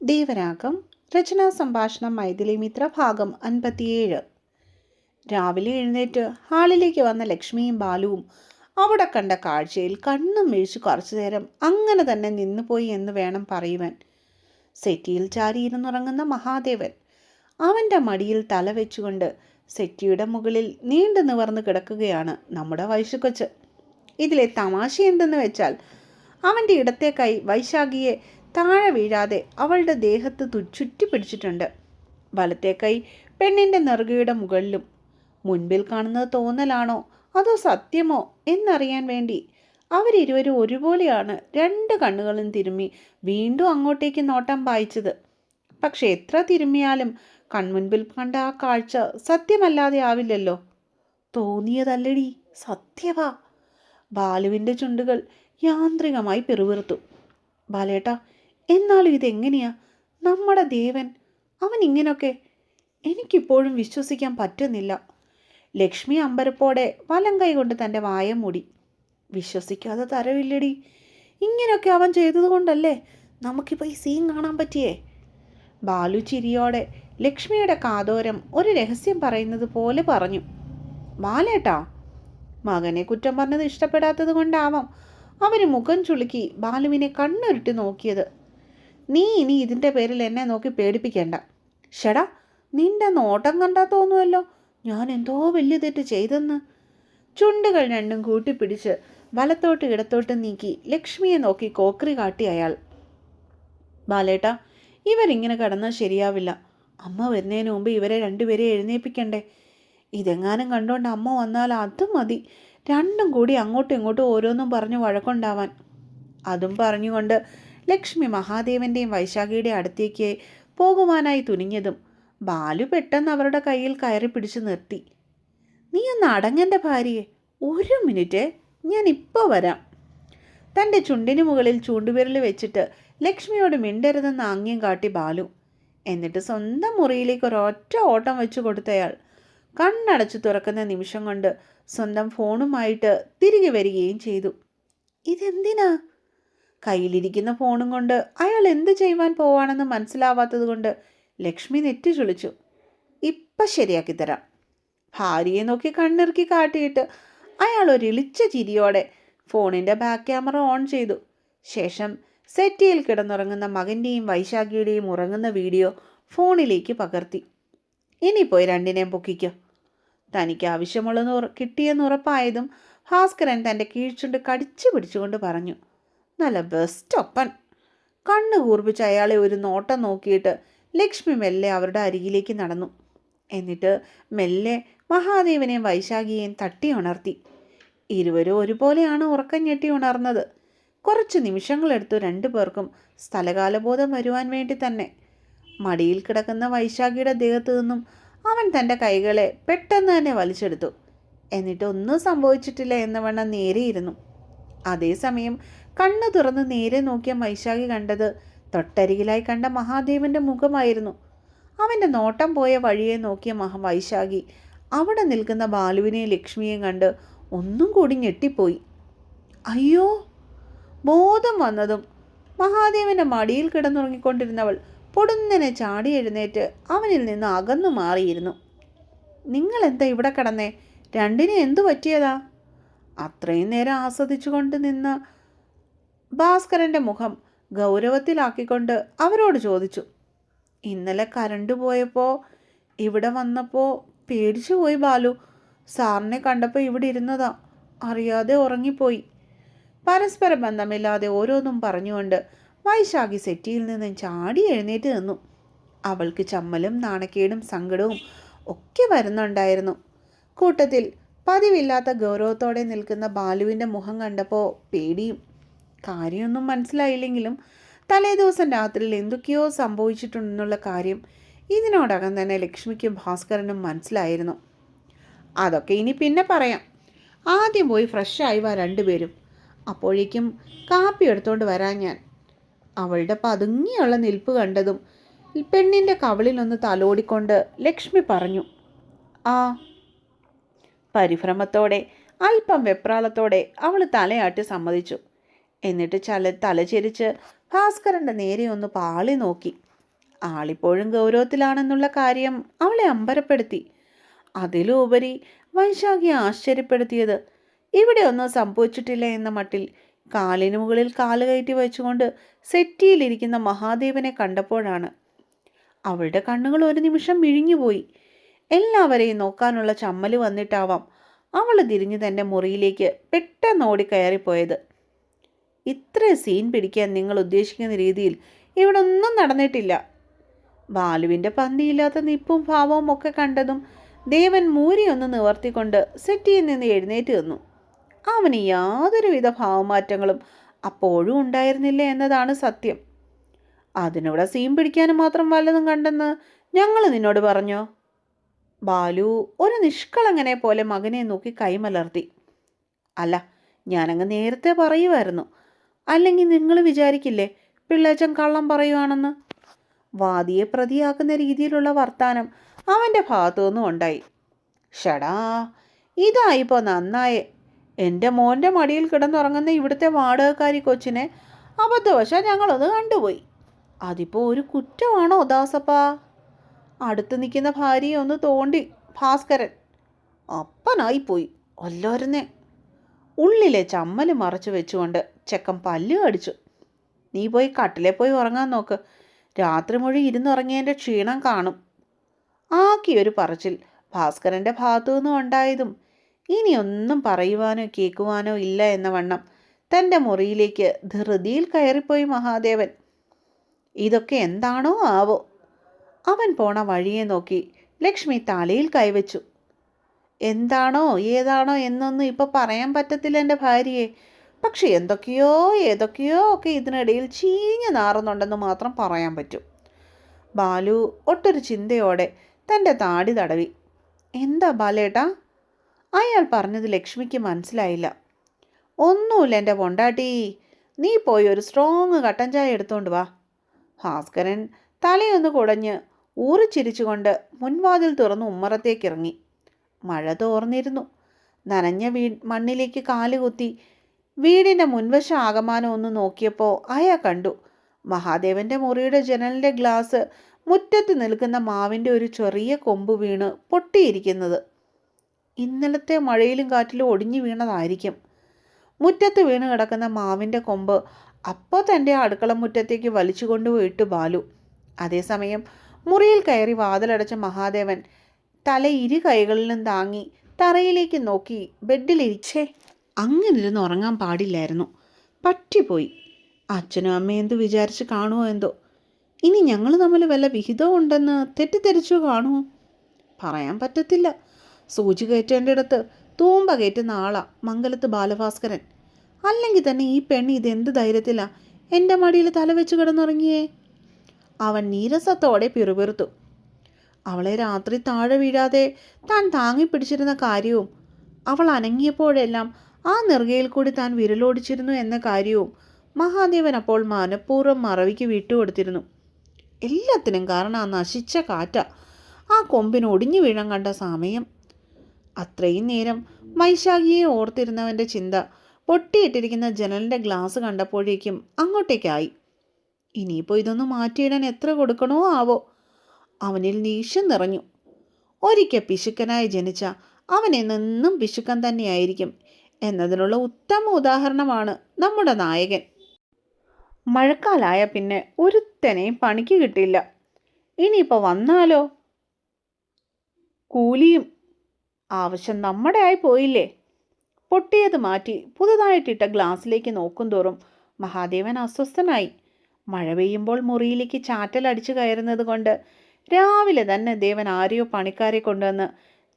ദേവരാഗം രചനാ സംഭാഷണം മൈഥിലി മിത്ര ഭാഗം 57. രാവിലെ എഴുന്നേറ്റ് ഹാളിലേക്ക് വന്ന ലക്ഷ്മിയും ബാലുവും അവിടെ കണ്ട കാഴ്ചയിൽ കണ്ണും മിഴിച്ചു കുറച്ചു നേരം അങ്ങനെ തന്നെ നിന്നുപോയി എന്ന് വേണം പറയുവാൻ. സെറ്റിയിൽ ചാരിയിരുന്നുറങ്ങുന്ന മഹാദേവൻ അവൻ്റെ മടിയിൽ തല വെച്ചുകൊണ്ട് സെറ്റിയുടെ മുകളിൽ നീണ്ടു നിവർന്ന് കിടക്കുകയാണ് നമ്മുടെ വൈശുക്കൊച്ച്. ഇതിലെ തമാശ എന്തെന്ന് വെച്ചാൽ അവൻ്റെ ഇടത്തെ കൈ വൈശാഖിയെ താഴെ വീഴാതെ അവളുടെ ദേഹത്ത് ചുറ്റി പിടിച്ചിട്ടുണ്ട്. വലത്തെ കൈ പെണ്ണിൻ്റെ നെറുകയുടെ മുകളിലും. മുൻപിൽ കാണുന്നത് തോന്നലാണോ അതോ സത്യമോ എന്നറിയാൻ വേണ്ടി അവരിരുവരും ഒരുപോലെയാണ് രണ്ട് കണ്ണുകളും തിരുമ്മി വീണ്ടും അങ്ങോട്ടേക്ക് നോട്ടം പായിച്ചത്. പക്ഷെ എത്ര തിരുമ്മിയാലും കൺമുൻപിൽ കണ്ട ആ കാഴ്ച സത്യമല്ലാതെ ആവില്ലല്ലോ. തോന്നിയതല്ലടി, സത്യവാ. ബാലുവിൻ്റെ ചുണ്ടുകൾ യാന്ത്രികമായി പിറുപിറുത്തു. ബാലേട്ടാ, എന്നാലും ഇതെങ്ങനെയാ? നമ്മുടെ ദേവൻ അവൻ ഇങ്ങനൊക്കെ? എനിക്കിപ്പോഴും വിശ്വസിക്കാൻ പറ്റുന്നില്ല. ലക്ഷ്മി അമ്പരപ്പോടെ വലം കൈ കൊണ്ട് തൻ്റെ വായ മൂടി. വിശ്വസിക്കാതെ തരവില്ലടി. ഇങ്ങനെയൊക്കെ അവൻ ചെയ്തതുകൊണ്ടല്ലേ നമുക്കിപ്പോൾ ഈ സീൻ കാണാൻ പറ്റിയേ. ബാലു ചിരിയോടെ ലക്ഷ്മിയുടെ കാതോരം ഒരു രഹസ്യം പറയുന്നത് പോലെ പറഞ്ഞു. ബാലേട്ടാ, മകനെ കുറ്റം പറഞ്ഞത് ഇഷ്ടപ്പെടാത്തത് കൊണ്ടാവാം അവന് മുഖം ചുളുക്കി ബാലുവിനെ കണ്ണുരുട്ടി നോക്കിയത്. നീ ഇനി ഇതിൻ്റെ പേരിൽ എന്നെ നോക്കി പേടിപ്പിക്കേണ്ട. ഷടാ, നിന്റെ നോട്ടം കണ്ടാൽ തോന്നുമല്ലോ ഞാൻ എന്തോ വലിയ തെറ്റ് ചെയ്തെന്ന്. ചുണ്ടുകൾ രണ്ടും കൂട്ടിപ്പിടിച്ച് വലത്തോട്ട് ഇടത്തോട്ട് നീക്കി ലക്ഷ്മിയെ നോക്കി കോക്രി കാട്ടി അയാൾ. ബാലേട്ടാ, ഇവരിങ്ങനെ കിടന്നാൽ ശരിയാവില്ല. അമ്മ വരുന്നതിന് മുമ്പ് ഇവരെ രണ്ടുപേരെ എഴുന്നേൽപ്പിക്കണ്ടേ? ഇതെങ്ങാനും കണ്ടോണ്ട് അമ്മ വന്നാൽ അതും മതി രണ്ടും കൂടി അങ്ങോട്ടും ഇങ്ങോട്ടും ഓരോന്നും പറഞ്ഞ് വഴക്കുണ്ടാവാൻ. അതും പറഞ്ഞുകൊണ്ട് ലക്ഷ്മി മഹാദേവൻ്റെയും വൈശാഖിയുടെയും അടുത്തേക്ക് പോകുവാനായി തുനിഞ്ഞതും ബാലു പെട്ടെന്ന് അവരുടെ കയ്യിൽ കയറി പിടിച്ചു നിർത്തി. നീ ഒന്ന് അടങ്ങൻ്റെ ഭാര്യയെ, ഒരു മിനിറ്റ്, ഞാൻ ഇപ്പോൾ വരാം. തൻ്റെ ചുണ്ടിന് മുകളിൽ ചൂണ്ടുവിരൽ വെച്ചിട്ട് ലക്ഷ്മിയോട് മിണ്ടരുതെന്ന് ആംഗ്യം കാട്ടി ബാലു. എന്നിട്ട് സ്വന്തം മുറിയിലേക്ക് ഒരൊറ്റ ഓട്ടം വെച്ച് കൊടുത്തയാൾ കണ്ണടച്ചു തുറക്കുന്ന നിമിഷം കൊണ്ട് സ്വന്തം ഫോണുമായിട്ട് തിരികെ വരികയും ചെയ്തു. ഇതെന്തിനാ? കയ്യിലിരിക്കുന്ന ഫോണും കൊണ്ട് അയാൾ എന്ത് ചെയ്യുവാൻ പോവാണെന്ന് മനസ്സിലാവാത്തത് കൊണ്ട് ലക്ഷ്മി നെറ്റി ചുളിച്ചു. ഇപ്പം ശരിയാക്കി തരാം. ഭാര്യയെ നോക്കി കണ്ണിറുക്കി കാട്ടിയിട്ട് അയാൾ ഒരു ഇളിച്ച ചിരിയോടെ ഫോണിൻ്റെ ബാക്ക് ക്യാമറ ഓൺ ചെയ്തു. ശേഷം സെറ്റിയിൽ കിടന്നുറങ്ങുന്ന മകൻ്റെയും വൈശാഖിയുടെയും ഉറങ്ങുന്ന വീഡിയോ ഫോണിലേക്ക് പകർത്തി. ഇനി പോയി രണ്ടിനെയും പൊക്കിക്കോ. തനിക്ക് ആവശ്യമുള്ളത് കിട്ടിയെന്ന് ഉറപ്പായതും ഭാസ്കരൻ തൻ്റെ കീഴ്ചുണ്ട് കടിച്ചു പിടിച്ചുകൊണ്ട് പറഞ്ഞു. നല്ല ബെസ്റ്റ് ഒപ്പൻ. കണ്ണ് കൂർപ്പിച്ച് അയാളെ ഒരു നോട്ടം നോക്കിയിട്ട് ലക്ഷ്മി മെല്ലെ അവരുടെ അരികിലേക്ക് നടന്നു. എന്നിട്ട് മെല്ലെ മഹാദേവനെയും വൈശാഖിയെയും തട്ടി ഉണർത്തി. ഇരുവരും ഒരുപോലെയാണ് ഉറക്കം ഞെട്ടി ഉണർന്നത്. കുറച്ച് നിമിഷങ്ങളെടുത്തു രണ്ടു പേർക്കും സ്ഥലകാലബോധം വരുവാൻ വേണ്ടി തന്നെ. മടിയിൽ കിടക്കുന്ന വൈശാഖിയുടെ ദേഹത്തു നിന്നും അവൻ തൻ്റെ കൈകളെ പെട്ടെന്ന് തന്നെ വലിച്ചെടുത്തു. എന്നിട്ട് ഒന്നും സംഭവിച്ചിട്ടില്ല എന്നവണ്ണം നേരെയിരുന്നു. അതേസമയം കണ്ണു തുറന്ന് നേരെ നോക്കിയ വൈശാഖി കണ്ടത് തൊട്ടരികിലായി കണ്ട മഹാദേവൻ്റെ മുഖമായിരുന്നു. അവൻ്റെ നോട്ടം പോയ വഴിയെ നോക്കിയ വൈശാഖി അവിടെ നിൽക്കുന്ന ബാലുവിനെയും ലക്ഷ്മിയെയും കണ്ട് ഒന്നും കൂടി ഞെട്ടിപ്പോയി. അയ്യോ! ബോധം വന്നതും മഹാദേവൻ്റെ മടിയിൽ കിടന്നുറങ്ങിക്കൊണ്ടിരുന്നവൾ പൊടുന്നനെ ചാടി എഴുന്നേറ്റ് അവനിൽ നിന്ന് അകന്നു മാറിയിരുന്നു. നിങ്ങളെന്താ ഇവിടെ കിടന്നേ? രണ്ടിനും എന്തു പറ്റിയതാ? അത്രയും നേരം ആസ്വദിച്ചു കൊണ്ട് നിന്ന ഭാസ്കരൻ്റെ മുഖം ഗൗരവത്തിലാക്കിക്കൊണ്ട് അവരോട് ചോദിച്ചു. ഇന്നലെ കരണ്ട് പോയപ്പോൾ ഇവിടെ വന്നപ്പോൾ പേടിച്ചു പോയി ബാലു. സാറിനെ കണ്ടപ്പോൾ ഇവിടെ ഇരുന്നതാ, അറിയാതെ ഉറങ്ങിപ്പോയി. പരസ്പര ബന്ധമില്ലാതെ ഓരോന്നും പറഞ്ഞുകൊണ്ട് വൈശാഖി സെറ്റിയിൽ നിന്ന് ചാടി എഴുന്നേറ്റ് നിന്നു. അവൾക്ക് ചമ്മലും നാണക്കേടും സങ്കടവും ഒക്കെ വരുന്നുണ്ടായിരുന്നു. കൂട്ടത്തിൽ പതിവില്ലാത്ത ഗൗരവത്തോടെ നിൽക്കുന്ന ബാലുവിൻ്റെ മുഖം കണ്ടപ്പോൾ പേടിയും. കാര്യമൊന്നും മനസ്സിലായില്ലെങ്കിലും തലേദിവസം രാത്രിയിൽ എന്തൊക്കെയോ സംഭവിച്ചിട്ടുണ്ടെന്നുള്ള കാര്യം ഇതിനോടകം തന്നെ ലക്ഷ്മിക്കും ഭാസ്കരനും മനസ്സിലായിരുന്നു. അതൊക്കെ ഇനി പിന്നെ പറയാം. ആദ്യം പോയി ഫ്രഷായി വാ രണ്ടുപേരും. അപ്പോഴേക്കും കാപ്പി എടുത്തുകൊണ്ട് വരാൻ ഞാൻ. അവളുടെ പതുങ്ങിയുള്ള നിൽപ്പ് കണ്ടതും പെണ്ണിൻ്റെ കവിളിലൊന്ന് തലോടിക്കൊണ്ട് ലക്ഷ്മി പറഞ്ഞു. ആ. പരിഭ്രമത്തോടെ അല്പം വെപ്രാളത്തോടെ അവൾ തലയാട്ടി സമ്മതിച്ചു. എന്നിട്ട് തലചെരിച്ച് ഭാസ്കരൻ്റെ നേരെ ഒന്ന് പാളി നോക്കി. ആളിപ്പോഴും ഗൗരവത്തിലാണെന്നുള്ള കാര്യം അവളെ അമ്പരപ്പെടുത്തി. അതിലുപരി വൈശാഖിയെ ആശ്ചര്യപ്പെടുത്തിയത് ഇവിടെ ഒന്നും സംഭവിച്ചിട്ടില്ല എന്ന മട്ടിൽ കാലിന് മുകളിൽ കാല് കയറ്റി വെച്ചുകൊണ്ട് സെറ്റിയിലിരിക്കുന്ന മഹാദേവനെ കണ്ടപ്പോഴാണ്. അവളുടെ കണ്ണുകൾ ഒരു നിമിഷം മിഴിഞ്ഞുപോയി. എല്ലാവരെയും നോക്കാനുള്ള ചമ്മല് വന്നിട്ടാവാം അവൾ തിരിഞ്ഞു തൻ്റെ മുറിയിലേക്ക് പെട്ടെന്ന് ഓടിക്കയറിപ്പോയത്. ഇത്ര സീൻ പിടിക്കാൻ നിങ്ങൾ ഉദ്ദേശിക്കുന്ന രീതിയിൽ ഇവിടെ ഒന്നും നടന്നിട്ടില്ല. ബാലുവിൻ്റെ പന്തിയില്ലാത്ത നിപ്പും ഭാവവും ഒക്കെ കണ്ടതും ദേവൻ മൂരിയൊന്ന് നിവർത്തിക്കൊണ്ട് സെറ്റിയിൽ നിന്ന് എഴുന്നേറ്റ് നിന്നു. അവന് യാതൊരുവിധ ഭാവമാറ്റങ്ങളും അപ്പോഴും ഉണ്ടായിരുന്നില്ല എന്നതാണ് സത്യം. അതിനിവിടെ സീൻ പിടിക്കാനും മാത്രം വല്ലതും കണ്ടെന്ന് ഞങ്ങൾ നിന്നോട് പറഞ്ഞോ? ബാലു ഒരു നിഷ്കളങ്കനെ പോലെ മകനെ നോക്കി കൈമലർത്തി. അല്ല, ഞാനങ്ങ് നേരത്തെ പറയുമായിരുന്നു. അല്ലെങ്കിൽ നിങ്ങൾ വിചാരിക്കില്ലേ പിള്ളേച്ചൻ കള്ളം പറയുവാണെന്ന്? വാദിയെ പ്രതിയാക്കുന്ന രീതിയിലുള്ള വർത്താനം അവൻ്റെ ഭാഗത്തു നിന്നും ഉണ്ടായി. ഷടാ, ഇതായിപ്പോൾ നന്നായേ. എൻ്റെ മോൻ്റെ മടിയിൽ കിടന്നുറങ്ങുന്ന ഇവിടുത്തെ വാടകക്കാരി കൊച്ചിനെ അബദ്ധവശാൽ ഞങ്ങളൊന്ന് കണ്ടുപോയി. അതിപ്പോൾ ഒരു കുറ്റമാണോ ദാസപ്പാ? അടുത്ത് നിൽക്കുന്ന ഭാര്യയെ ഒന്ന് തോണ്ടി ഭാസ്കരൻ. അപ്പനായിപ്പോയി ഒല്ലോരുന്നേ. ഉള്ളിലെ ചമ്മല് മറച്ചു വെച്ചുകൊണ്ട് ചെക്കൻ പല്ല് കടിച്ചു. നീ പോയി കട്ടിലെ പോയി ഉറങ്ങാൻ നോക്ക്. രാത്രി മുഴുവൻ ഇരുന്നുറങ്ങിയതിൻ്റെ ക്ഷീണം കാണും. ആക്കിയൊരു പറച്ചിൽ ഭാസ്കരൻ്റെ ഭാഗത്തു നിന്നും ഉണ്ടായതും ഇനിയൊന്നും പറയുവാനോ കേൾക്കുവാനോ ഇല്ല എന്ന വണ്ണം തൻ്റെ മുറിയിലേക്ക് ധൃതിയിൽ കയറിപ്പോയി മഹാദേവൻ. ഇതൊക്കെ എന്താണോ ആവോ. അവൻ പോണ വഴിയെ നോക്കി ലക്ഷ്മി തലയിൽ കൈവച്ചു. എന്താണോ ഏതാണോ എന്നൊന്നും ഇപ്പോൾ പറയാൻ പറ്റത്തില്ല എൻ്റെ ഭാര്യയെ. പക്ഷെ എന്തൊക്കെയോ ഒക്കെ ഇതിനിടയിൽ ചീഞ്ഞു നാറുന്നുണ്ടെന്ന് മാത്രം പറയാൻ പറ്റും. ബാലു ഒട്ടൊരു ചിന്തയോടെ തൻ്റെ താടി തടവി. എന്താ ബാലേട്ടാ? അയാൾ പറഞ്ഞത് ലക്ഷ്മിക്ക് മനസ്സിലായില്ല. ഒന്നുമില്ല എൻ്റെ പൊണ്ടാട്ടി, നീ പോയി ഒരു സ്ട്രോങ് കട്ടൻ ചായ എടുത്തോണ്ട് വാ. ഭാസ്കരൻ തലയൊന്ന് കുടഞ്ഞ് ഊറിച്ചിരിച്ചുകൊണ്ട് മുൻവാതിൽ തുറന്ന് ഉമ്മറത്തേക്കിറങ്ങി. മഴ തോർന്നിരുന്നു. നനഞ്ഞ മണ്ണിലേക്ക് കാലുകുത്തി വീടിൻ്റെ മുൻവശം ആകമാനം ഒന്ന് നോക്കിയപ്പോൾ അയാൾ കണ്ടു മഹാദേവൻ്റെ മുറിയുടെ ജനലിൻ്റെ ഗ്ലാസ് മുറ്റത്ത് നിൽക്കുന്ന മാവിൻ്റെ ഒരു ചെറിയ കൊമ്പ് വീണ് പൊട്ടിയിരിക്കുന്നത്. ഇന്നലത്തെ മഴയിലും കാറ്റിലും ഒടിഞ്ഞു വീണതായിരിക്കും. മുറ്റത്ത് വീണ് കിടക്കുന്ന മാവിൻ്റെ കൊമ്പ് അപ്പോൾ തൻ്റെ അടുക്കള മുറ്റത്തേക്ക് വലിച്ചു കൊണ്ടുപോയിട്ട് ബാലു. അതേസമയം മുറിയിൽ കയറി വാതിലടച്ച മഹാദേവൻ തല ഇരു കൈകളിലും താങ്ങി തറയിലേക്ക് നോക്കി ബെഡിലിരിച്ചേ. അങ്ങനെ ഇരുന്ന് ഉറങ്ങാൻ പാടില്ലായിരുന്നു. പറ്റിപ്പോയി. അച്ഛനും അമ്മയും എന്ത് വിചാരിച്ച് കാണുമോ എന്തോ. ഇനി ഞങ്ങൾ തമ്മിൽ വല്ല വിഹിതവും ഉണ്ടെന്ന് തെറ്റിദ്ധരിച്ചു കാണുമോ? പറയാൻ പറ്റത്തില്ല. സൂചി കയറ്റേണ്ടിടത്ത് തൂമ്പ കയറ്റുന്ന ആളാ മംഗലത്ത് ബാലഭാസ്കരൻ. അല്ലെങ്കിൽ തന്നെ ഈ പെണ്ണ് ഇതെന്ത് ധൈര്യത്തിലാ എൻ്റെ മടിയിൽ തലവെച്ച് കിടന്നുറങ്ങിയേ? അവൻ നീരസത്തോടെ പിറുപിറുത്തു. അവളെ രാത്രി താഴെ വീഴാതെ താൻ താങ്ങിപ്പിടിച്ചിരുന്ന കാര്യവും അവൾ അനങ്ങിയപ്പോഴെല്ലാം ആ നെറുകയിൽ കൂടി താൻ വിരലോടിച്ചിരുന്നു എന്ന കാര്യവും മഹാദേവൻ അപ്പോൾ മനഃപൂർവ്വം മറവിക്ക് വിട്ടുകൊടുത്തിരുന്നു. എല്ലാത്തിനും കാരണം ആ നശിച്ച കാറ്റ. ആ കൊമ്പിന് ഒടിഞ്ഞു വീഴാൻ കണ്ട സമയം. അത്രയും നേരം വൈശാഖിയെ ഓർത്തിരുന്നവൻ്റെ ചിന്ത പൊട്ടിയിട്ടിരിക്കുന്ന ജനലിൻ്റെ ഗ്ലാസ് കണ്ടപ്പോഴേക്കും അങ്ങോട്ടേക്കായി. ഇനിയിപ്പോൾ ഇതൊന്ന് മാറ്റിയിടാൻ എത്ര കൊടുക്കണോ ആവോ. അവനിൽ നീശം നിറഞ്ഞു. ഒരിക്കൽ പിശുക്കനായി ജനിച്ച അവനെന്നും പിശുക്കൻ തന്നെയായിരിക്കും എന്നതിനുള്ള ഉത്തമ ഉദാഹരണമാണ് നമ്മുടെ നായകൻ. മഴക്കാലായ പിന്നെ ഒരുത്തനെയും പണിക്ക് കിട്ടില്ല. ഇനിയിപ്പോൾ വന്നാലോ കൂലിയും. ആവശ്യം നമ്മുടെ ആയി പോയില്ലേ. പൊട്ടിയത് മാറ്റി പുതുതായിട്ടിട്ട ഗ്ലാസ്സിലേക്ക് നോക്കും തോറും മഹാദേവൻ അസ്വസ്ഥനായി. മഴ പെയ്യുമ്പോൾ മുറിയിലേക്ക് ചാറ്റലടിച്ചു കയറുന്നത് കൊണ്ട് രാവിലെ തന്നെ ദേവൻ ആരെയോ പണിക്കാരെ കൊണ്ടുവന്ന്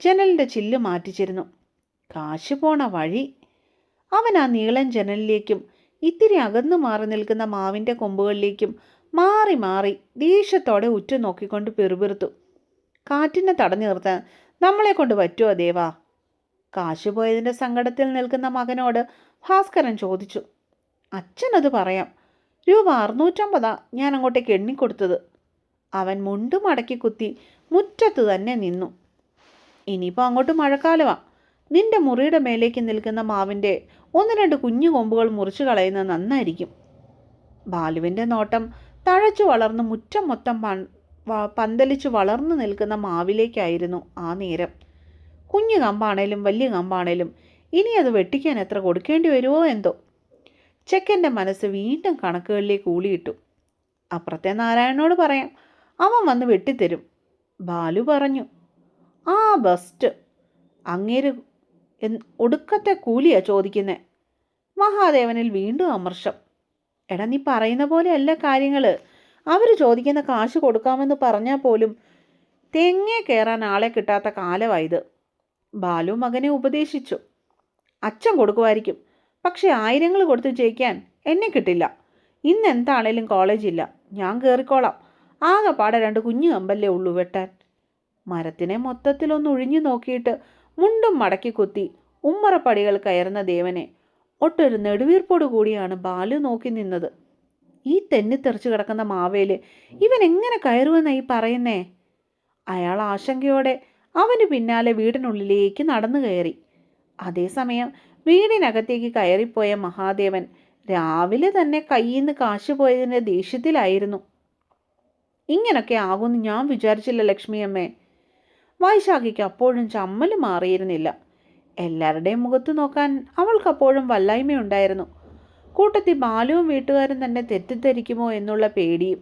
ജനലിൻ്റെ ചില്ല് മാറ്റിച്ചിരുന്നു. കാശ് പോണ വഴി. അവൻ ആ നീളൻ ജനലിലേക്കും ഇത്തിരി അകന്നു മാറി നിൽക്കുന്ന മാവിൻ്റെ കൊമ്പുകളിലേക്കും മാറി മാറി ദേഷ്യത്തോടെ ഉറ്റു നോക്കിക്കൊണ്ട് പിറുപിറുത്തു. കാറ്റിനെ തടഞ്ഞു നിർത്താൻ നമ്മളെ കൊണ്ട് പറ്റുമോ ദേവാ? കാശ് പോയതിൻ്റെ സങ്കടത്തിൽ നിൽക്കുന്ന മകനോട് ഭാസ്കരൻ ചോദിച്ചു. അച്ഛനത് പറയാം. രൂപ 650 ഞാൻ അങ്ങോട്ടേക്ക് എണ്ണിക്കൊടുത്തത്. അവൻ മുണ്ടു മടക്കി കുത്തി മുറ്റത്ത് തന്നെ നിന്നു. ഇനിയിപ്പോൾ അങ്ങോട്ട് മഴക്കാലമാണ്. നിന്റെ മുറിയുടെ മേലേക്ക് നിൽക്കുന്ന മാവിൻ്റെ 1-2 കുഞ്ഞു കൊമ്പുകൾ മുറിച്ചു കളയുന്നത് നന്നായിരിക്കും. ബാലുവിൻ്റെ നോട്ടം തഴച്ചു വളർന്ന് മുറ്റം മൊത്തം പന്തലിച്ച് വളർന്നു നിൽക്കുന്ന മാവിലേക്കായിരുന്നു ആ നേരം. കുഞ്ഞു കമ്പാണേലും വലിയ കമ്പാണേലും ഇനി അത് വെട്ടിക്കാൻ എത്ര കൊടുക്കേണ്ടി വരുമോ എന്തോ. ചെക്കൻ്റെ മനസ്സ് വീണ്ടും കണക്കുകളിലേക്ക് ഊളിയിട്ടു. അപ്പുറത്തെ നാരായണനോട് പറയാം, അവൻ വന്ന് വെട്ടിത്തരും. ബാലു പറഞ്ഞു. ആ ബെസ്റ്റ്, അങ്ങേര് ഒടുക്കത്തെ കൂലിയാ ചോദിക്കുന്നേ. മഹാദേവനിൽ വീണ്ടും അമർഷം. എടാ, നീ പറയുന്ന പോലെയല്ല കാര്യങ്ങൾ. അവർ ചോദിക്കുന്ന കാശ് കൊടുക്കാമെന്ന് പറഞ്ഞാൽ പോലും തെങ്ങേ കയറാൻ ആളെ കിട്ടാത്ത കാലമായത്. ബാലു മകനെ ഉപദേശിച്ചു. അച്ഛൻ കൊടുക്കുമായിരിക്കും, പക്ഷെ 1000 കൊടുത്ത് ജയിക്കാൻ എന്നെ കിട്ടില്ല. ഇന്ന് എന്താണേലും കോളേജില്ല, ഞാൻ കയറിക്കോളാം. ആകെപ്പാടെ 2 കുഞ്ഞു കമ്പല്ലേ ഉള്ളൂ വെട്ടാൻ. മരത്തിനെ മൊത്തത്തിലൊന്ന് ഒഴിഞ്ഞു നോക്കിയിട്ട് മുണ്ടും മടക്കി കുത്തി ഉമ്മറപ്പടികൾ കയറുന്ന ദേവനെ ഒട്ടൊരു നെടുവീർപ്പോടു കൂടിയാണ് ബാലു നോക്കി നിന്നത്. ഈ തെന്നിത്തെറിച്ച് കിടക്കുന്ന മാവേല് ഇവൻ എങ്ങനെ കയറുമെന്നായി പറയുന്നേ? അയാൾ ആശങ്കയോടെ അവന് പിന്നാലെ വീടിനുള്ളിലേക്ക് നടന്നു കയറി. അതേസമയം വീടിനകത്തേക്ക് കയറിപ്പോയ മഹാദേവൻ രാവിലെ തന്നെ കയ്യിൽ നിന്ന് കാശ് പോയതിൻ്റെ ദേഷ്യത്തിലായിരുന്നു. ഇങ്ങനൊക്കെ ആകുമെന്ന് ഞാൻ വിചാരിച്ചില്ല ലക്ഷ്മിയമ്മേ. വൈശാഖിക്ക് അപ്പോഴും ചമ്മൽ മാറിയിരുന്നില്ല. എല്ലാവരുടെയും മുഖത്ത് നോക്കാൻ അവൾക്കപ്പോഴും വല്ലായ്മയുണ്ടായിരുന്നു. കൂട്ടത്തിൽ ബാലുവും വീട്ടുകാരും തന്നെ തെറ്റിദ്ധരിക്കുമോ എന്നുള്ള പേടിയും.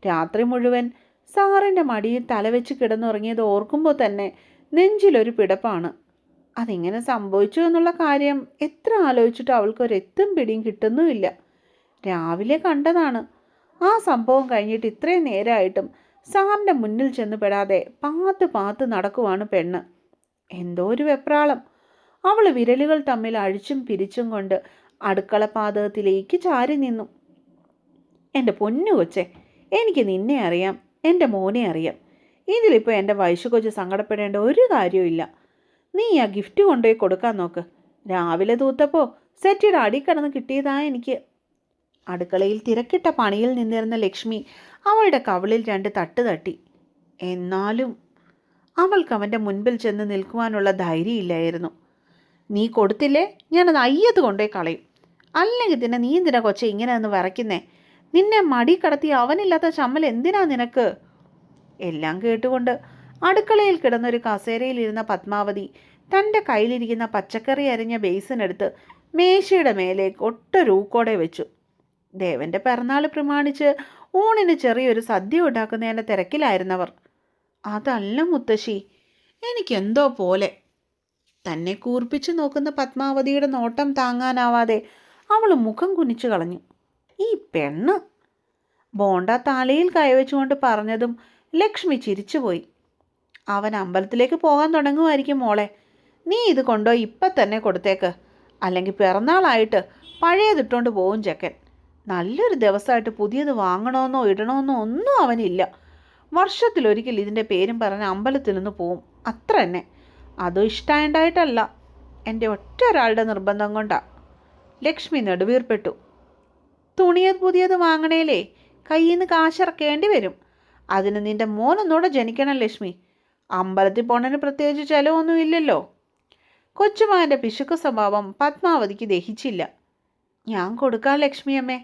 രാത്രി മുഴുവൻ സാറിൻ്റെ മടിയിൽ തലവെച്ച് കിടന്നുറങ്ങിയത് ഓർക്കുമ്പോൾ തന്നെ നെഞ്ചിലൊരു പിടപ്പാണ്. അതിങ്ങനെ സംഭവിച്ചു എന്നുള്ള കാര്യം എത്ര ആലോചിച്ചിട്ട് അവൾക്കൊരെത്തും പിടിയും കിട്ടുന്നുമില്ല. രാവിലെ കണ്ടതാണ്. ആ സംഭവം കഴിഞ്ഞിട്ട് ഇത്രയും നേരമായിട്ടും സാറിൻ്റെ മുന്നിൽ ചെന്ന് പെടാതെ പാത്ത് നടക്കുവാണ് പെണ്ണ്. എന്തോ ഒരു വെപ്രാളം. അവൾ വിരലുകൾ തമ്മിൽ അഴിച്ചും പിരിച്ചും കൊണ്ട് അടുക്കള പാതകത്തിലേക്ക് ചാരി നിന്നു. എൻ്റെ പൊന്നു കൊച്ചെ, എനിക്ക് നിന്നെ അറിയാം, എൻ്റെ മോനെ അറിയാം. ഇതിലിപ്പോൾ എൻ്റെ വയസ്സു കൊച്ച് സങ്കടപ്പെടേണ്ട ഒരു കാര്യമില്ല. നീ ആ ഗിഫ്റ്റ് കൊണ്ടുപോയി കൊടുക്കാൻ നോക്ക്. രാവിലെ തൂത്തപ്പോൾ സെറ്റിയുടെ അടിക്കടന്ന് കിട്ടിയതാ എനിക്ക്. അടുക്കളയിൽ തിരക്കിട്ട പണിയിൽ നിന്നിരുന്ന ലക്ഷ്മി അവളുടെ കവിളിൽ 2 തട്ട് തട്ടി. എന്നാലും അവൾക്ക് അവൻ്റെ മുൻപിൽ ചെന്ന് നിൽക്കുവാനുള്ള ധൈര്യമില്ലായിരുന്നു. നീ കൊടുത്തില്ലേ, ഞാനത് അയ്യത്ത് കൊണ്ടുപോയി കളയും. അല്ലെങ്കിൽ തന്നെ നീ എന്തിനാ കൊച്ചെ ഇങ്ങനെ ഒന്ന് വിറയ്ക്കുന്നേ? നിന്നെ മടി കടത്തി അവനില്ലാത്ത ചമ്മൽ എന്തിനാ നിനക്ക്? എല്ലാം കേട്ടുകൊണ്ട് അടുക്കളയിൽ കിടന്നൊരു കസേരയിലിരുന്ന പത്മാവതി തൻ്റെ കയ്യിലിരിക്കുന്ന പച്ചക്കറി അരിഞ്ഞ ബേസിനെടുത്ത് മേശയുടെ മേലേക്ക് ഒട്ടൊരൂക്കോടെ വെച്ചു. ദേവൻ്റെ പിറന്നാൾ പ്രമാണിച്ച് ഊണിന് ചെറിയൊരു സദ്യ ഉണ്ടാക്കുന്നതിൻ്റെ തിരക്കിലായിരുന്നവർ. അതല്ല മുത്തശ്ശി, എനിക്കെന്തോ പോലെ. തന്നെ കൂർപ്പിച്ച് നോക്കുന്ന പത്മാവതിയുടെ നോട്ടം താങ്ങാനാവാതെ അവൾ മുഖം കുനിച്ചു കളഞ്ഞു. ഈ പെണ്ണ്! ബോണ്ട തലയിൽ കൈവച്ചുകൊണ്ട് പറഞ്ഞതും ലക്ഷ്മി ചിരിച്ചുപോയി. അവൻ അമ്പലത്തിലേക്ക് പോകാൻ തുടങ്ങുമായിരിക്കും മോളെ. നീ ഇത് കൊണ്ടുപോയി ഇപ്പം തന്നെ കൊടുത്തേക്ക്. അല്ലെങ്കിൽ പിറന്നാളായിട്ട് പഴയതിട്ടുകൊണ്ട് പോവും ചെക്കൻ. നല്ലൊരു ദിവസമായിട്ട് പുതിയത് വാങ്ങണമെന്നോ ഇടണമെന്നോ ഒന്നും അവനില്ല. വർഷത്തിലൊരിക്കൽ ഇതിൻ്റെ പേരും പറഞ്ഞ് അമ്പലത്തിൽ നിന്ന് പോവും, അത്ര തന്നെ. അതും ഇഷ്ടമായിട്ടായിട്ടല്ല, എൻ്റെ ഒറ്റ ഒരാളുടെ നിർബന്ധം കൊണ്ടാണ്. ലക്ഷ്മി നെടുവീർപ്പെട്ടു. തുണിയത് പുതിയത് വാങ്ങണേലേ കയ്യിൽ നിന്ന് കാശിറക്കേണ്ടി വരും. അതിന് നിൻ്റെ മോനൊന്നുകൂടെ ജനിക്കണം ലക്ഷ്മി. അമ്പലത്തിൽ പോണതിന് പ്രത്യേകിച്ച് ചിലവൊന്നും ഇല്ലല്ലോ. കൊച്ചുമകൻ്റെ പിശുക്ക് സ്വഭാവം പത്മാവതിക്ക് ദഹിച്ചില്ല. ഞാൻ കൊടുക്കാം ലക്ഷ്മിയമ്മേ.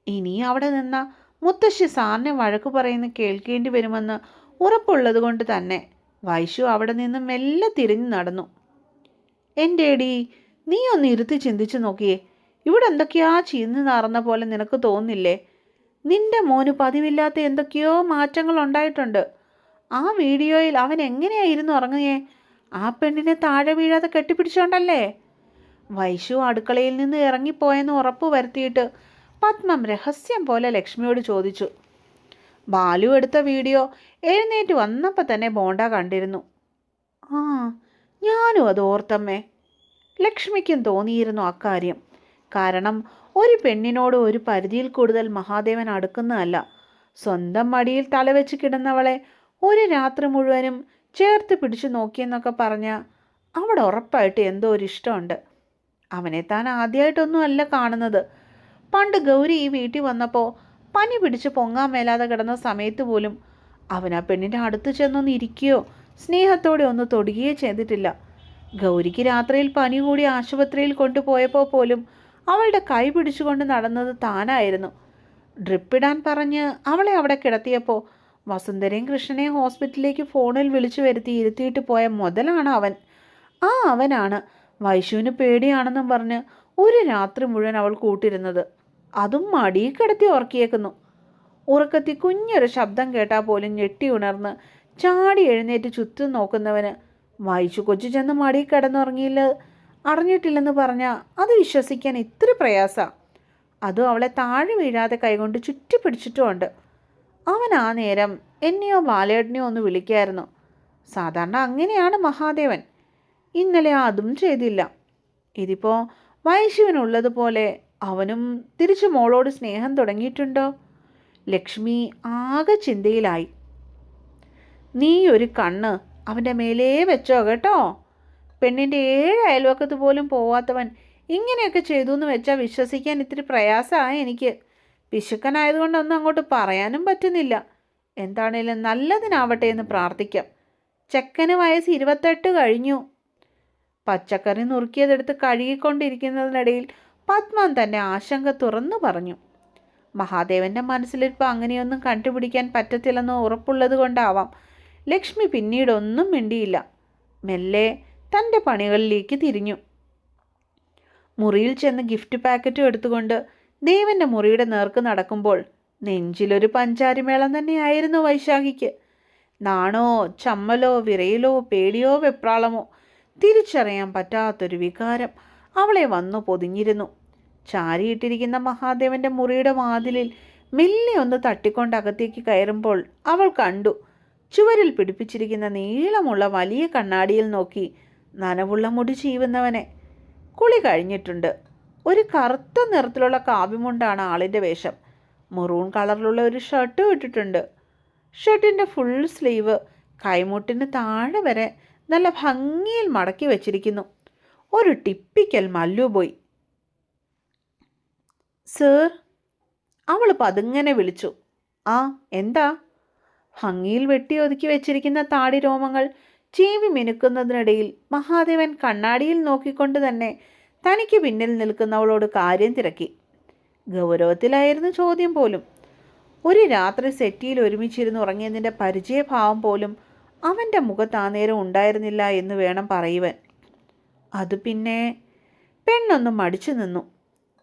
ഇനി അവിടെ നിന്ന മുത്തശ്ശി സാറിനെ വഴക്ക് പറയുന്ന കേൾക്കേണ്ടി വരുമെന്ന് ഉറപ്പുള്ളത് കൊണ്ട് തന്നെ വൈശു അവിടെ നിന്ന് മെല്ലെ തിരിഞ്ഞു നടന്നു. എൻ്റെ എടി, നീ ഒന്ന് ഇരുത്തി ചിന്തിച്ചു നോക്കിയേ. ഇവിടെ എന്തൊക്കെയാ ചീഞ്ഞു നാറുന്ന പോലെ നിനക്ക് തോന്നില്ലേ? നിന്റെ മോന് പതിവില്ലാത്ത എന്തൊക്കെയോ മാറ്റങ്ങൾ ഉണ്ടായിട്ടുണ്ട്. ആ വീഡിയോയിൽ അവൻ എങ്ങനെയായിരുന്നു ഉറങ്ങിയേ? ആ പെണ്ണിനെ താഴെ വീഴാതെ കെട്ടിപ്പിടിച്ചോണ്ടല്ലേ? വൈശു അടുക്കളയിൽ നിന്ന് ഇറങ്ങിപ്പോയെന്ന് ഉറപ്പ് വരുത്തിയിട്ട് പത്മം രഹസ്യം പോലെ ലക്ഷ്മിയോട് ചോദിച്ചു. ബാലു എടുത്ത വീഡിയോ എഴുന്നേറ്റ് വന്നപ്പോൾ തന്നെ ബോണ്ട കണ്ടിരുന്നു. ആ, ഞാനും അത് ഓർത്തമ്മേ. ലക്ഷ്മിക്കും തോന്നിയിരുന്നു അക്കാര്യം. കാരണം ഒരു പെണ്ണിനോട് ഒരു പരിധിയിൽ കൂടുതൽ മഹാദേവൻ അടുക്കുന്നതല്ല. സ്വന്തം മടിയിൽ തലവെച്ച് കിടന്നവളെ ഒരു രാത്രി മുഴുവനും ചേർത്ത് പിടിച്ചു നോക്കിയെന്നൊക്കെ പറഞ്ഞാൽ അവിടെ ഉറപ്പായിട്ട് എന്തോ ഒരു ഇഷ്ടമുണ്ട്. അവനെ താൻ ആദ്യമായിട്ടൊന്നും അല്ല കാണുന്നത്. പണ്ട് ഗൗരി ഈ വീട്ടിൽ വന്നപ്പോൾ പനി പിടിച്ച് പൊങ്ങാൻ മേലാതെ കിടന്ന സമയത്ത് പോലും അവൻ ആ പെണ്ണിൻ്റെ അടുത്ത് ചെന്നൊന്ന് ഇരിക്കുകയോ സ്നേഹത്തോടെ ഒന്ന് തൊടുകയോ ചെയ്തിട്ടില്ല. ഗൗരിക്ക് രാത്രിയിൽ പനി കൂടി ആശുപത്രിയിൽ കൊണ്ടുപോയപ്പോൾ പോലും അവളുടെ കൈ പിടിച്ചുകൊണ്ട് നടന്നത് താനായിരുന്നു. ഡ്രിപ്പിടാൻ പറഞ്ഞ് അവളെ അവിടെ കിടത്തിയപ്പോൾ വസുന്ധരയും കൃഷ്ണനെയും ഹോസ്പിറ്റലിലേക്ക് ഫോണിൽ വിളിച്ചു വരുത്തി ഇരുത്തിയിട്ട് പോയ മുതലാണ് അവൻ. ആ അവനാണ് വൈശുവിന് പേടിയാണെന്നും പറഞ്ഞ് ഒരു രാത്രി മുഴുവൻ അവൾ കൂട്ടിരുന്നത്. അതും മടിയിൽ കിടത്തി ഉറക്കിയേക്കുന്നു. ഉറക്കത്തിൽ കുഞ്ഞൊരു ശബ്ദം കേട്ടാൽ പോലും ഞെട്ടി ഉണർന്ന് ചാടി എഴുന്നേറ്റ് ചുറ്റും നോക്കുന്നവന് വൈശു കൊച്ചു ചെന്ന് മടിയിൽ കിടന്നുറങ്ങിയില്ല അറിഞ്ഞിട്ടില്ലെന്ന് പറഞ്ഞാൽ അത് വിശ്വസിക്കാൻ ഇത്തിരി പ്രയാസമാണ്. അതും അവളെ താഴെ വീഴാതെ കൈകൊണ്ട് ചുറ്റി പിടിച്ചിട്ടുമുണ്ട്. അവൻ ആ നേരം എന്നെയോ ബാലേട്ടനെയോ ഒന്ന് വിളിക്കായിരുന്നു. സാധാരണ അങ്ങനെയാണ് മഹാദേവൻ. ഇന്നലെ അതും ചെയ്തില്ല. ഇതിപ്പോൾ വൈശുവിനുള്ളതുപോലെ അവനും തിരിച്ചു മോളോട് സ്നേഹം തുടങ്ങിയിട്ടുണ്ടോ? ലക്ഷ്മി ആകെ ചിന്തയിലായി. നീ ഒരു കണ്ണ് അവൻ്റെ മേലേ വെച്ചോ കേട്ടോ. പെണ്ണിൻ്റെ 7 അയൽവക്കത്ത് പോലും പോവാത്തവൻ ഇങ്ങനെയൊക്കെ ചെയ്തു എന്ന് വെച്ചാൽ വിശ്വസിക്കാൻ ഇത്തിരി പ്രയാസമായി എനിക്ക്. പിശുക്കനായതുകൊണ്ടൊന്നും അങ്ങോട്ട് പറയാനും പറ്റുന്നില്ല. എന്താണേലും നല്ലതിനാവട്ടെ എന്ന് പ്രാർത്ഥിക്കാം. ചെക്കന് വയസ്സ് 28 കഴിഞ്ഞു. പച്ചക്കറി നുറുക്കിയതെടുത്ത് കഴുകിക്കൊണ്ടിരിക്കുന്നതിനിടയിൽ പത്മൻ തൻ്റെ ആശങ്ക തുറന്നു പറഞ്ഞു. മഹാദേവൻ്റെ മനസ്സിലിപ്പോൾ അങ്ങനെയൊന്നും കണ്ടുപിടിക്കാൻ പറ്റത്തില്ലെന്ന് ഉറപ്പുള്ളത് കൊണ്ടാവാം ലക്ഷ്മി പിന്നീടൊന്നും മിണ്ടിയില്ല. മെല്ലെ തൻ്റെ പണികളിലേക്ക് തിരിഞ്ഞു. മുറിയിൽ ചെന്ന് ഗിഫ്റ്റ് പാക്കറ്റും എടുത്തുകൊണ്ട് ദേവൻ്റെ മുറിയുടെ നേർക്ക് നടക്കുമ്പോൾ നെഞ്ചിലൊരു പഞ്ചാരിമേളം തന്നെയായിരുന്നു വൈശാഖിക്ക്. നാണോ ചമ്മലോ വിറയലോ പേടിയോ വെപ്രാളമോ തിരിച്ചറിയാൻ പറ്റാത്തൊരു വികാരം അവളെ വന്നു പൊതിഞ്ഞിരുന്നു. ചാരിയിട്ടിരിക്കുന്ന മഹാദേവൻ്റെ മുറിയുടെ വാതിലിൽ മെല്ലെ ഒന്ന് തട്ടിക്കൊണ്ട് അകത്തേക്ക് കയറുമ്പോൾ അവൾ കണ്ടു, ചുവരിൽ പിടിപ്പിച്ചിരിക്കുന്ന നീളമുള്ള വലിയ കണ്ണാടിയിൽ നോക്കി നനവുള്ള മുടി ചീവുന്നവനെ. കുളി കഴിഞ്ഞിട്ടുണ്ട്. ഒരു കറുത്ത നിറത്തിലുള്ള കാവ്യമുണ്ടാണ് ആളിൻ്റെ വേഷം. മെറൂൺ കളറിലുള്ള ഒരു ഷർട്ടും ഇട്ടിട്ടുണ്ട്. ഷർട്ടിൻ്റെ ഫുൾ സ്ലീവ് കൈമുട്ടിന് താഴെ വരെ നല്ല ഭംഗിയിൽ മടക്കി വച്ചിരിക്കുന്നു. ഒരു ടിപ്പിക്കൽ മല്ലു ബോയ്. സർ, അവൾ പതുങ്ങനെ വിളിച്ചു. ആ എന്താ? ഭംഗിയിൽ വെട്ടി ഒതുക്കി വെച്ചിരിക്കുന്ന താടി രോമങ്ങൾ ചീവി മിനുക്കുന്നതിനിടയിൽ മഹാദേവൻ കണ്ണാടിയിൽ നോക്കിക്കൊണ്ട് തന്നെ തനിക്ക് പിന്നിൽ നിൽക്കുന്നവളോട് കാര്യം തിരക്കി. ഗൗരവത്തിലായിരുന്നു ചോദ്യം പോലും. ഒരു രാത്രി സെറ്റിയിൽ ഒരുമിച്ചിരുന്ന് ഉറങ്ങിയതിൻ്റെ പരിചയഭാവം പോലും അവൻ്റെ മുഖത്ത് ആ നേരം ഉണ്ടായിരുന്നില്ല എന്ന് വേണം പറയുവാൻ. അത് പിന്നെ പെണ്ണൊന്നും മടിച്ചു നിന്നു.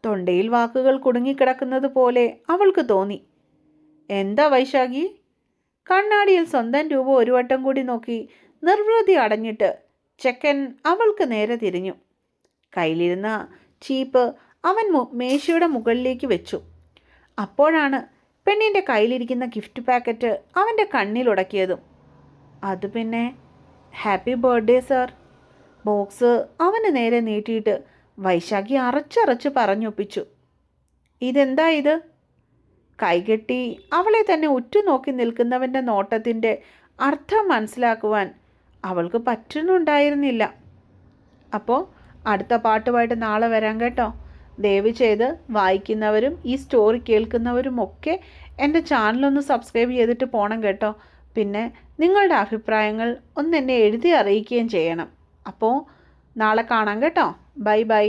തൊണ്ടയിൽ വാക്കുകൾ കുടുങ്ങിക്കിടക്കുന്നത് പോലെ അവൾക്ക് തോന്നി. എന്താ വൈശാഖി? കണ്ണാടിയിൽ സ്വന്തം രൂപം ഒരു വട്ടം കൂടി നോക്കി നിർവൃതി അടഞ്ഞിട്ട് ചെക്കൻ അവൾക്ക് നേരെ തിരിഞ്ഞു. കയ്യിലിരുന്ന ചീപ്പ് അവൻ മേശയുടെ മുകളിലേക്ക് വെച്ചു. അപ്പോഴാണ് പെണ്ണിൻ്റെ കയ്യിലിരിക്കുന്ന ഗിഫ്റ്റ് പാക്കറ്റ് അവൻ്റെ കണ്ണിലുടക്കിയതും. അത് പിന്നെ ഹാപ്പി ബർത്ത്ഡേ സർ. ബോക്സ് അവന് നേരെ നീട്ടിയിട്ട് വൈശാഖി അറച്ചറച്ച് പറഞ്ഞൊപ്പിച്ചു. ഇതെന്താ ഇത്? കൈകെട്ടി അവളെ തന്നെ ഉറ്റുനോക്കി നിൽക്കുന്നവൻ്റെ നോട്ടത്തിൻ്റെ അർത്ഥം മനസ്സിലാക്കുവാൻ അവൾക്ക് പറ്റുന്നുണ്ടായിരുന്നില്ല. അപ്പോൾ അടുത്ത പാട്ടുമായിട്ട് നാളെ വരാം കേട്ടോ. ദയവ് ചെയ്ത് വായിക്കുന്നവരും ഈ സ്റ്റോറി കേൾക്കുന്നവരും ഒക്കെ എൻ്റെ ചാനലൊന്ന് സബ്സ്ക്രൈബ് ചെയ്തിട്ട് പോകണം കേട്ടോ. പിന്നെ നിങ്ങളുടെ അഭിപ്രായങ്ങൾ ഒന്ന് എന്നെ എഴുതി അറിയിക്കുകയും ചെയ്യണം. അപ്പോൾ നാളെ കാണാം കേട്ടോ. Bye bye.